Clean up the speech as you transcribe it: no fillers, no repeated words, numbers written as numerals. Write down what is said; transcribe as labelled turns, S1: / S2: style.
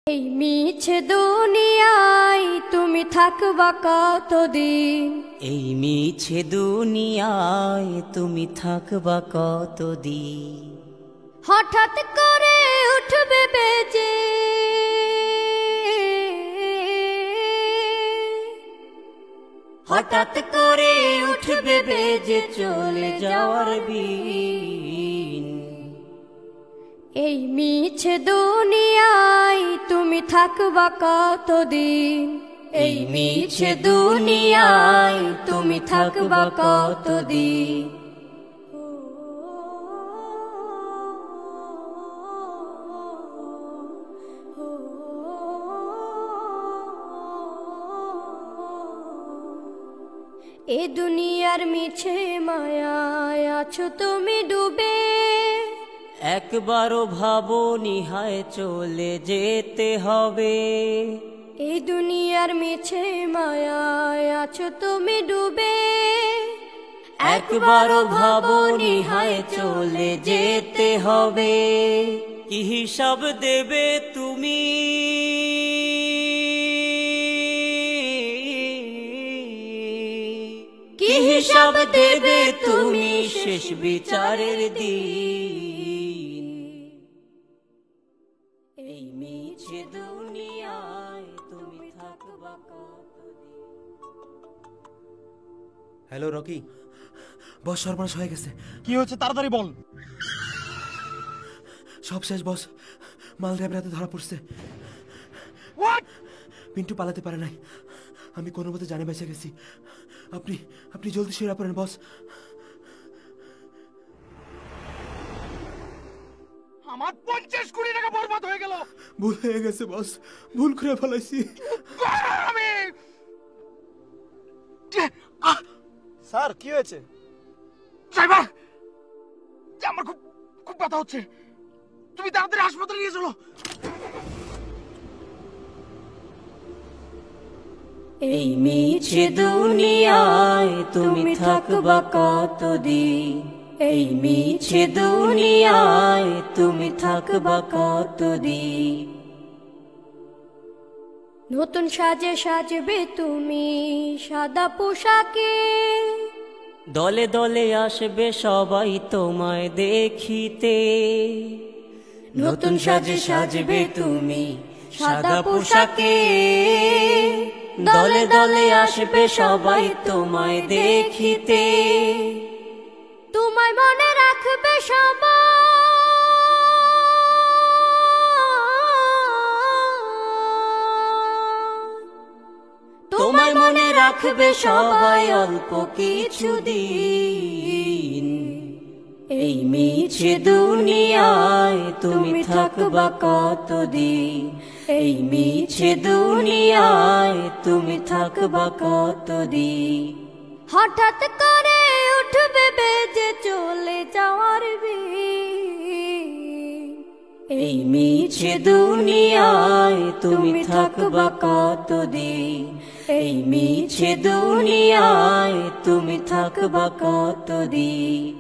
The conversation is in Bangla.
S1: এই মিছে দুনিয়ায় তুমি থাকবা কতদিন?
S2: এই মিছে দুনিয়ায় তুমি থাকবা কতদিন?
S1: হঠাৎ করে উঠবে বেজে
S2: হঠাৎ করে উঠবে বেজে চলে যাওয়ার বিন।
S1: এই মিছে দুনিয়ায় তুমি থাকবা কতদিন?
S2: এই মিছে দুনিয়ায় তুমি থাকবা কতদিন?
S1: এ দুনিয়ার মিছে মায়ায় আছো তুমি ডুবে,
S2: একবারও ভাবো নিহায় চলে যেতে হবে।
S1: এই দুনিয়ার মিছে মায়ায় আছো তুমি ডুবে,
S2: একবারও ভাবো নিহায় চলে যেতে হবে। কি হিসাব দেবে তুমি? কি হিসাব দেবে তুমি শেষ বিচারের দিন? এই মিছে দুনিয়ায় তুমি থাকবা কতদিন?
S3: হ্যালো রকি, বস সর্বনাশ হয়ে গেছে।
S4: কি হয়েছে তাড়াতাড়ি বল।
S3: সব শেষ বস, মাল র্যাবের হাতে ধরা পড়ছে। পিন্টু পালাতে পারে নাই, আমি কোনো মতে জানে বেঁচে গেছি। আপনি আপনি জলদি সেরা পড়েন বস।
S4: আমার 50 কোটি টাকা বরবাদ হয়ে গেল।
S3: ভুল হয়ে গেছে বস, ভুল করে ফেলাইছি।
S4: আমি
S5: স্যার কি হয়েছে?
S4: ড্রাইভার, আমার খুব খুব ব্যথা হচ্ছে, তুমি তাড়াতাড়ি হাসপাতালে নিয়ে চলো।
S2: এই মিছে দুনিয়ায় তুমি থাকবা কতদিন? এই মিছে দুনিয়ায় তুমি থাকবা কতদিন?
S1: নতুন সাজে সাজবে তুমি সাদা পোশাকে,
S2: দলে দলে আসবে সবাই তোমায় দেখিতে। নতুন সাজে সাজবে তুমি সাদা পোশাকে, দলে দলে আসবে সবাই তোমায় দেখিতে।
S1: তোমায় মনে রাখবে সবাই,
S2: তোমায় মনে রাখবে সবাই অল্প কিছুদিন। এই মিছে দুনিয়ায় তুমি থাকবা কতদিন? এই মিছে দুনিয়ায় তুমি থাকবা কতদিন?
S1: হঠাৎ করে উঠবে বেজে চলে যাওয়ার বিন।
S2: এই মিছে দুনিয়ায় তুমি থাকবা কতদিন? এই মিছে দুনিয়ায় তুমি থাকবা কতদিন?